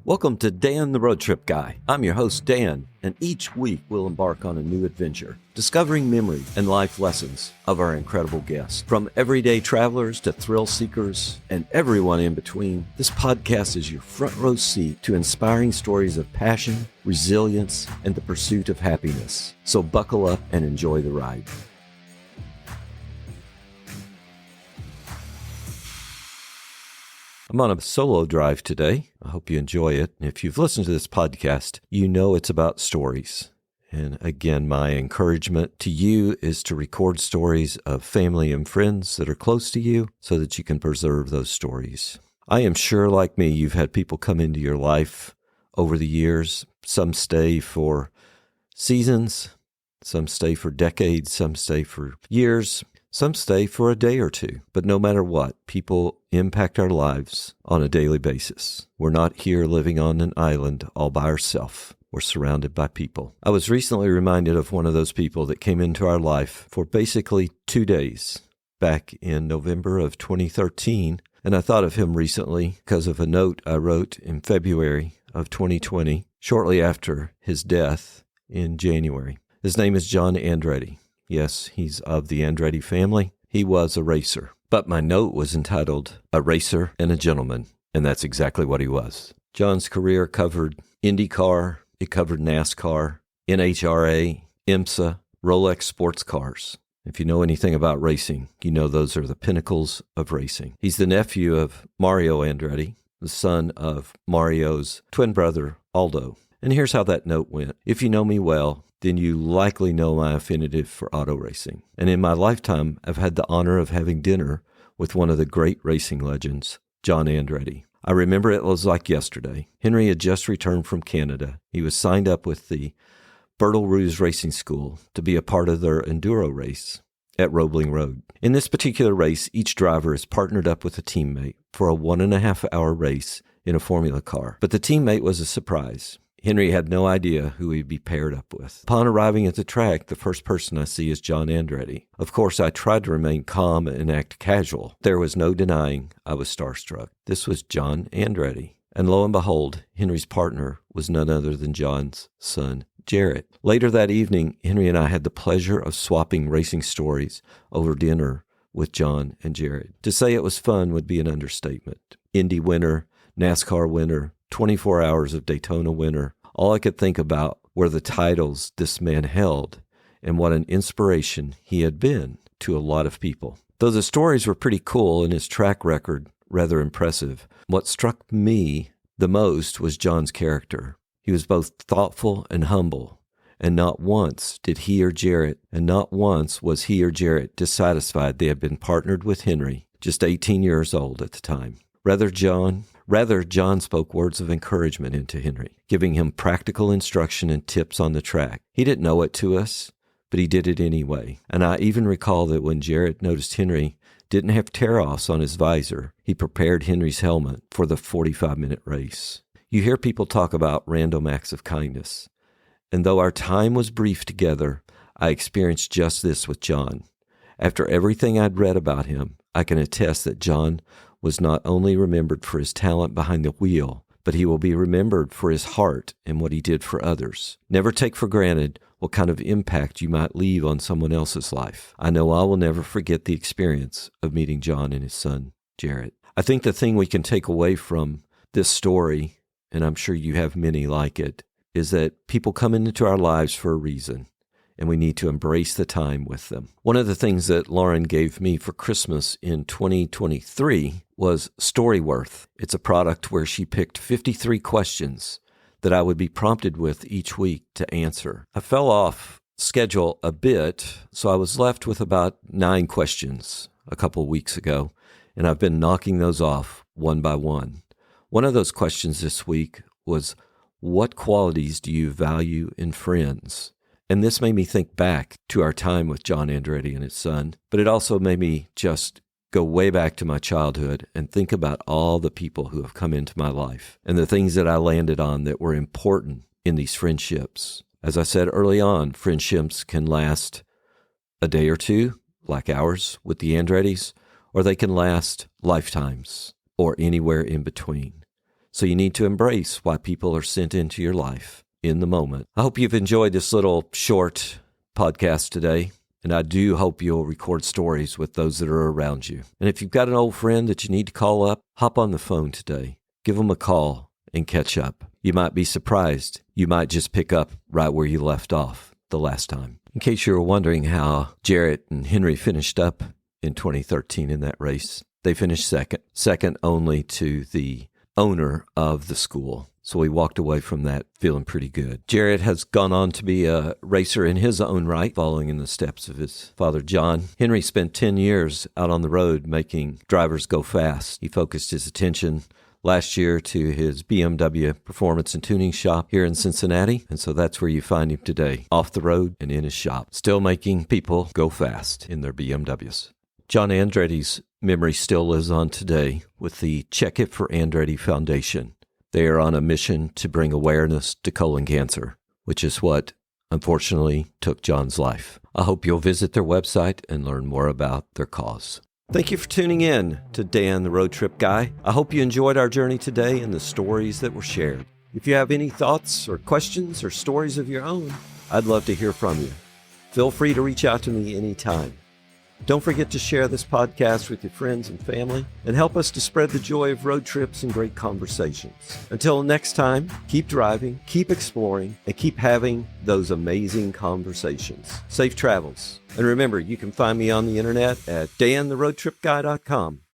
Welcome to Dan the Road Trip Guy. I'm your host, Dan, and each week we'll embark on a new adventure, discovering memory and life lessons of our incredible guests. From everyday travelers to thrill seekers and everyone in between, this podcast is your front row seat to inspiring stories of passion, resilience, and the pursuit of happiness. So buckle up and enjoy the ride. I'm on a solo drive today. I hope you enjoy it. And if you've listened to this podcast, you know it's about stories. And again, my encouragement to you is to record stories of family and friends that are close to you so that you can preserve those stories. I am sure, like me, you've had people come into your life over the years. Some stay for seasons, some stay for decades, some stay for years. Some stay for a day or two, but no matter what, people impact our lives on a daily basis. We're not here living on an island all by ourselves. We're surrounded by people. I was recently reminded of one of those people that came into our life for basically 2 days back in November of 2013, and I thought of him recently because of a note I wrote in February of 2020, shortly after his death in January. His name is John Andretti. Yes, he's of the Andretti family. He was a racer. But my note was entitled, A Racer and a Gentleman, and that's exactly what he was. John's career covered IndyCar, it covered NASCAR, NHRA, IMSA, Rolex sports cars. If you know anything about racing, you know those are the pinnacles of racing. He's the nephew of Mario Andretti, the son of Mario's twin brother, Aldo. And here's how that note went. If you know me well, then you likely know my affinity for auto racing. And in my lifetime, I've had the honor of having dinner with one of the great racing legends, John Andretti. I remember it was like yesterday. Henry had just returned from Canada. He was signed up with the Bertel Roos Racing School to be a part of their enduro race at Roebling Road. In this particular race, each driver is partnered up with a teammate for a 1.5-hour race in a Formula car. But the teammate was a surprise. Henry had no idea who he'd be paired up with. Upon arriving at the track, the first person I see is John Andretti. Of course, I tried to remain calm and act casual. There was no denying I was starstruck. This was John Andretti. And lo and behold, Henry's partner was none other than John's son, Jarett. Later that evening, Henry and I had the pleasure of swapping racing stories over dinner with John and Jarett. To say it was fun would be an understatement. Indy winner, NASCAR winner, 24 Hours of Daytona winner. All I could think about were the titles this man held and what an inspiration he had been to a lot of people. Though the stories were pretty cool and his track record rather impressive, what struck me the most was John's character. He was both thoughtful and humble, and not once was he or Jarett dissatisfied they had been partnered with Henry, just 18 years old at the time. Rather, John spoke words of encouragement into Henry, giving him practical instruction and tips on the track. He didn't know it to us, but he did it anyway. And I even recall that when Jarett noticed Henry didn't have tear-offs on his visor, he prepared Henry's helmet for the 45-minute race. You hear people talk about random acts of kindness. And though our time was brief together, I experienced just this with John. After everything I'd read about him, I can attest that John was not only remembered for his talent behind the wheel, but he will be remembered for his heart and what he did for others. Never take for granted what kind of impact you might leave on someone else's life. I know I will never forget the experience of meeting John and his son, Jarett. I think the thing we can take away from this story, and I'm sure you have many like it, is that people come into our lives for a reason, and we need to embrace the time with them. One of the things that Lauren gave me for Christmas in 2023 was Storyworth. It's a product where she picked 53 questions that I would be prompted with each week to answer. I fell off schedule a bit, so I was left with about 9 questions a couple of weeks ago, and I've been knocking those off one by one. One of those questions this week was, what qualities do you value in friends? And this made me think back to our time with John Andretti and his son, but it also made me just go way back to my childhood and think about all the people who have come into my life and the things that I landed on that were important in these friendships. As I said early on, friendships can last a day or two, like ours with the Andrettis, or they can last lifetimes or anywhere in between. So you need to embrace why people are sent into your life in the moment. I hope you've enjoyed this little short podcast today, and I do hope you'll record stories with those that are around you. And if you've got an old friend that you need to call up, hop on the phone today. Give them a call and catch up. You might be surprised. You might just pick up right where you left off the last time. In case you were wondering how Jarett and Henry finished up in 2013 in that race, they finished second only to the owner of the school. So we walked away from that feeling pretty good. Jarett has gone on to be a racer in his own right, following in the steps of his father, John. Henry spent 10 years out on the road making drivers go fast. He focused his attention last year to his BMW performance and tuning shop here in Cincinnati. And so that's where you find him today, off the road and in his shop, still making people go fast in their BMWs. John Andretti's memory still lives on today with the Check It for Andretti Foundation. They are on a mission to bring awareness to colon cancer, which is what, unfortunately, took John's life. I hope you'll visit their website and learn more about their cause. Thank you for tuning in to Dan, the Road Trip Guy. I hope you enjoyed our journey today and the stories that were shared. If you have any thoughts or questions or stories of your own, I'd love to hear from you. Feel free to reach out to me anytime. Don't forget to share this podcast with your friends and family and help us to spread the joy of road trips and great conversations. Until next time, keep driving, keep exploring, and keep having those amazing conversations. Safe travels. And remember, you can find me on the internet at dantheroadtripguy.com.